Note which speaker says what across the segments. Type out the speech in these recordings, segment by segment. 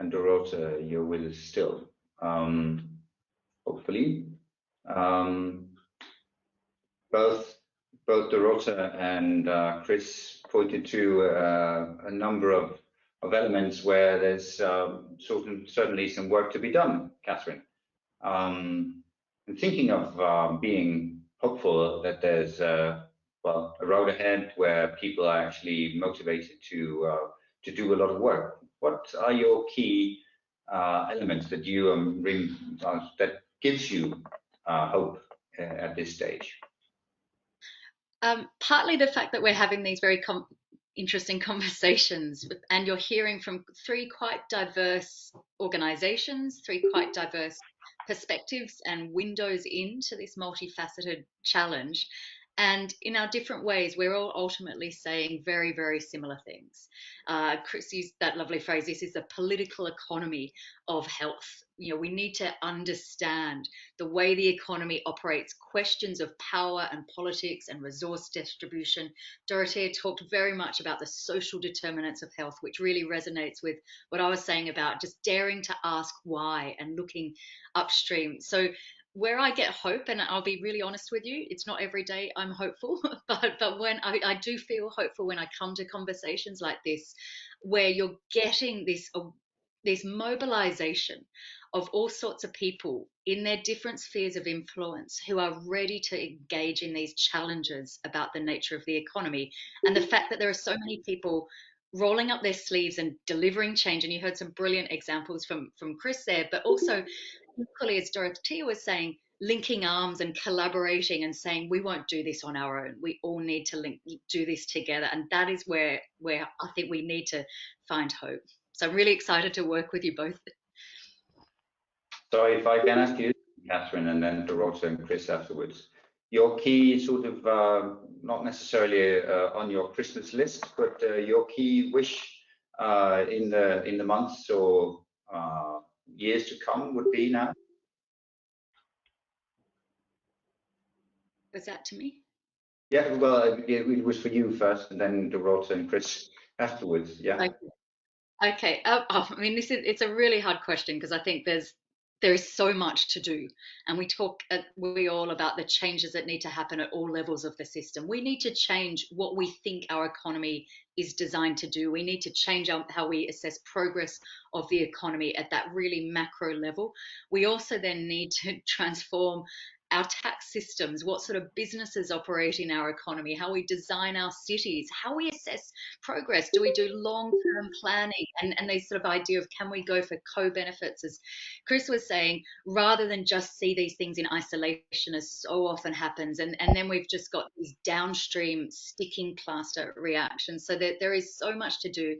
Speaker 1: and Dorota, you're with us still, hopefully. Both Dorota and Chris pointed to a number of elements where there's certainly some work to be done, Katherine. I'm thinking of being hopeful that there's a road ahead where people are actually motivated to do a lot of work. What are your key elements that you bring that gives you hope at this stage?
Speaker 2: Partly the fact that we're having these very interesting conversations, and you're hearing from three quite diverse organizations, three quite diverse perspectives and windows into this multifaceted challenge. And in our different ways, we're all ultimately saying very, very similar things. Chris used that lovely phrase, this is a political economy of health. You know, we need to understand the way the economy operates, questions of power and politics and resource distribution. Dorothea talked very much about the social determinants of health, which really resonates with what I was saying about just daring to ask why and looking upstream. So where I get hope, and I'll be really honest with you, it's not every day I'm hopeful, but when I do feel hopeful when I come to conversations like this, where you're getting this mobilization of all sorts of people in their different spheres of influence who are ready to engage in these challenges about the nature of the economy, and the fact that there are so many people rolling up their sleeves and delivering change. And you heard some brilliant examples from Chris there, but also equally, as Dorothea was saying, linking arms and collaborating and saying we won't do this on our own. We all need to do this together, and that is where I think we need to find hope. So I'm really excited to work with you both.
Speaker 1: So if I can ask you, Katherine, and then Dorota and Chris afterwards, your key sort of, not necessarily on your Christmas list, but your key wish in the months or years to come would be now?
Speaker 2: Was that to me?
Speaker 1: Yeah, well, it was for you first, and then Dorota and Chris afterwards. Yeah.
Speaker 2: Okay. I mean, it's a really hard question because I think there is so much to do, and we all about the changes that need to happen at all levels of the system. We need to change what we think our economy is designed to do. We need to change how we assess progress of the economy at that really macro level. We also then need to transform our tax systems, what sort of businesses operate in our economy, how we design our cities, how we assess progress. Do we do long-term planning and this sort of idea of can we go for co-benefits, as Chris was saying, rather than just see these things in isolation as so often happens. And then we've just got these downstream sticking plaster reactions. So there is so much to do.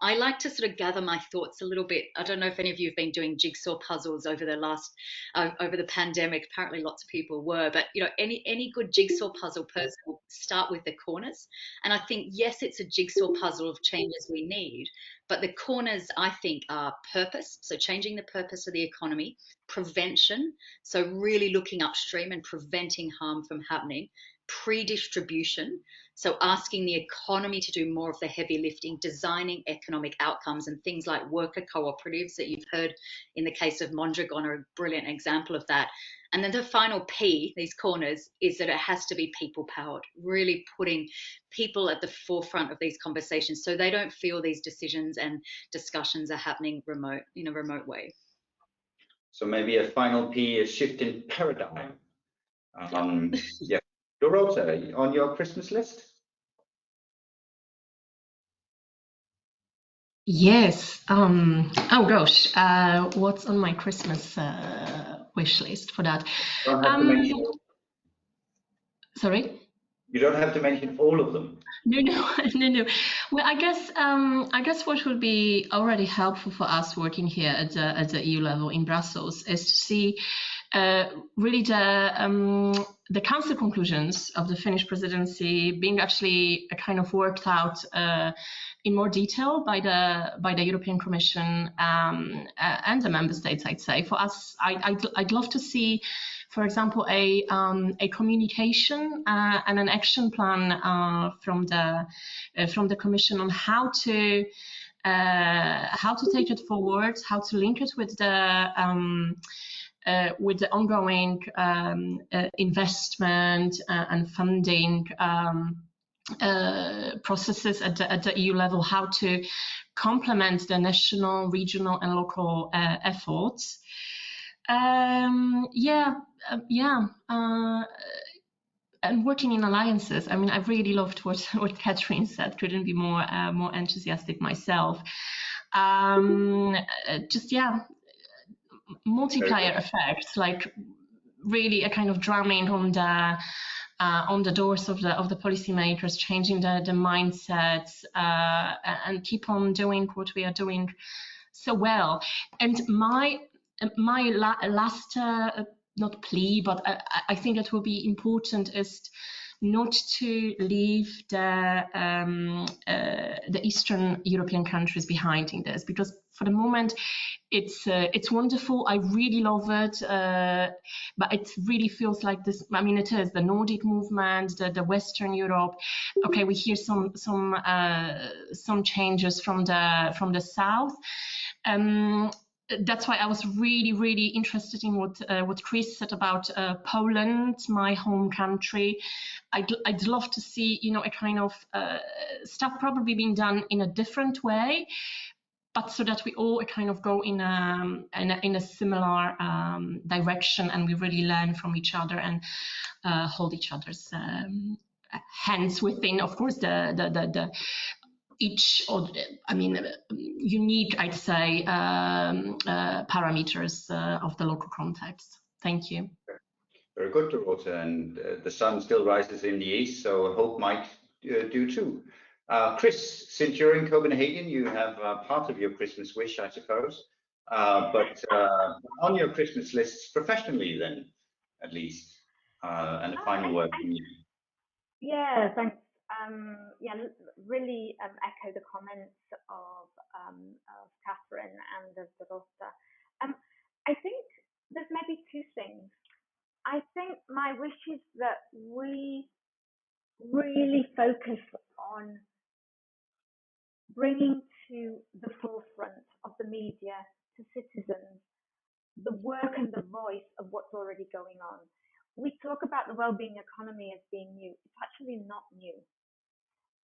Speaker 2: I like to sort of gather my thoughts a little bit. I don't know if any of you have been doing jigsaw puzzles over the pandemic. Apparently lots of people were, but you know, any good jigsaw puzzle person will start with the corners. And I think, yes, it's a jigsaw puzzle of changes we need, but the corners, I think, are purpose. So changing the purpose of the economy, prevention. So really looking upstream and preventing harm from happening, pre-distribution. So asking the economy to do more of the heavy lifting, designing economic outcomes, and things like worker cooperatives that you've heard in the case of Mondragon are a brilliant example of that. And then the final P, these corners, is that it has to be people powered, really putting people at the forefront of these conversations so they don't feel these decisions and discussions are happening in a remote way.
Speaker 1: So maybe a final P is shift in paradigm. Yeah. Dorota, on your Christmas list?
Speaker 3: Yes. Oh gosh, what's on my Christmas wish list for that?
Speaker 1: Don't have to mention.
Speaker 3: Sorry.
Speaker 1: You don't have to mention all of them.
Speaker 3: No. Well, I guess what would be already helpful for us working here at the EU level in Brussels is to see really the council conclusions of the Finnish presidency being actually kind of worked out in more detail by the European Commission and the member states. I'd say for us, I'd love to see, for example, a communication and an action plan from the Commission on how to how to take it forward, how to link it with the ongoing investment and funding processes at the EU level, how to complement the national, regional, and local efforts. And working in alliances. I mean, I really loved what Katherine said. Couldn't be more enthusiastic myself. Multiplier effects, like really a kind of drumming on the doors of the policymakers, changing the mindsets, and keep on doing what we are doing so well. And my last not plea, but I think it will be important is not to leave the Eastern European countries behind in this, because for the moment it's wonderful. I really love it, but it really feels like this. I mean, it is the Nordic movement, the Western Europe. Okay, we hear some changes from the south. That's why I was really interested in what Chris said about Poland, my home country. I'd love to see, a kind of stuff probably being done in a different way, but so that we all kind of go in a similar direction, and we really learn from each other and hold each other's hands within, of course, the each of, unique, I'd say, parameters of the local context. Thank you.
Speaker 1: Very good, Dorota. And the sun still rises in the east, so hope might do too. Chris, since you're in Copenhagen, you have part of your Christmas wish, I suppose. But on your Christmas lists, professionally then, at least, and a final word from you.
Speaker 4: Yeah, thanks. Really echo the comments of Katherine and of Dorota. I think there's maybe two things. I think my wish is that we really focus on bringing to the forefront of the media, to citizens, the work and the voice of what's already going on. We talk about the wellbeing economy as being new. It's actually not new.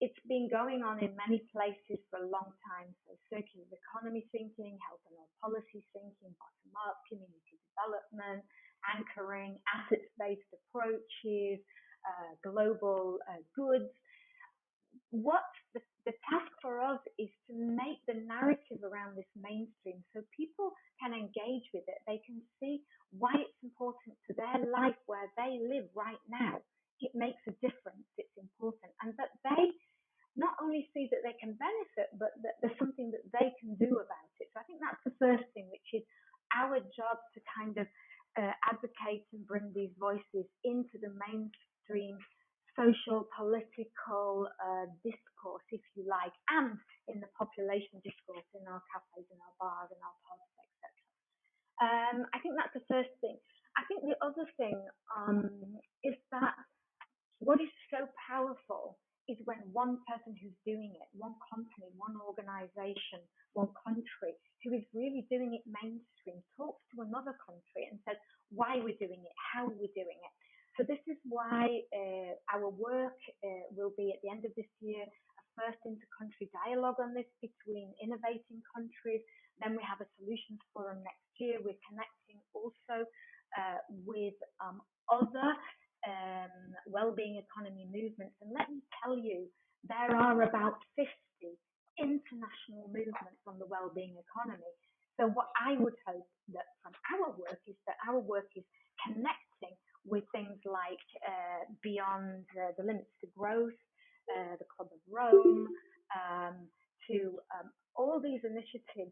Speaker 4: It's been going on in many places for a long time. So circular economy thinking, health and health policy thinking, bottom-up, community development, anchoring, assets-based approaches, global goods. What the task for us is to make the narrative around this mainstream so people can engage with it. They can see why it's important to their life where they live right now. It makes a difference. It's important. And that they not only see that they can benefit, but that there's something that they can do about it. So I think that's the first thing, which is our job to kind of advocate and bring these voices into the mainstream social, political discourse, if you like, and in the population discourse, in our cafes, in our bars, in our pubs, etc. I think that's the first thing. I think the other thing is that what is so powerful is when one person who's doing it, one company, one organization, one country, who is really doing it mainstream, talks to another country and says why we're doing it, how we're doing it. So this is why our work will be at the end of this year, a first inter-country dialogue on this between innovating countries. Then we have a solutions forum next year. We're connecting also with other well-being economy movements. And let me tell you, there are about 50 international movements on the well-being economy. So what I would hope that from our work is that our work is connecting with things like Beyond the Limits to Growth, the Club of Rome, to all these initiatives,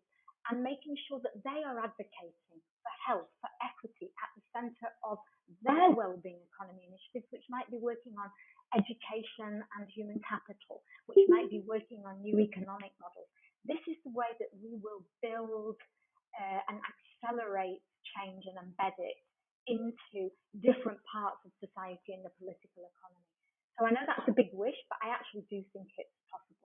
Speaker 4: and making sure that they are advocating for health, for equity at the center of their wellbeing economy initiatives, which might be working on education and human capital, which might be working on new economic models. This is the way that we will build and accelerate change and embed it into different parts of society and the political economy. So I know that's a big wish, but I actually do think it's possible.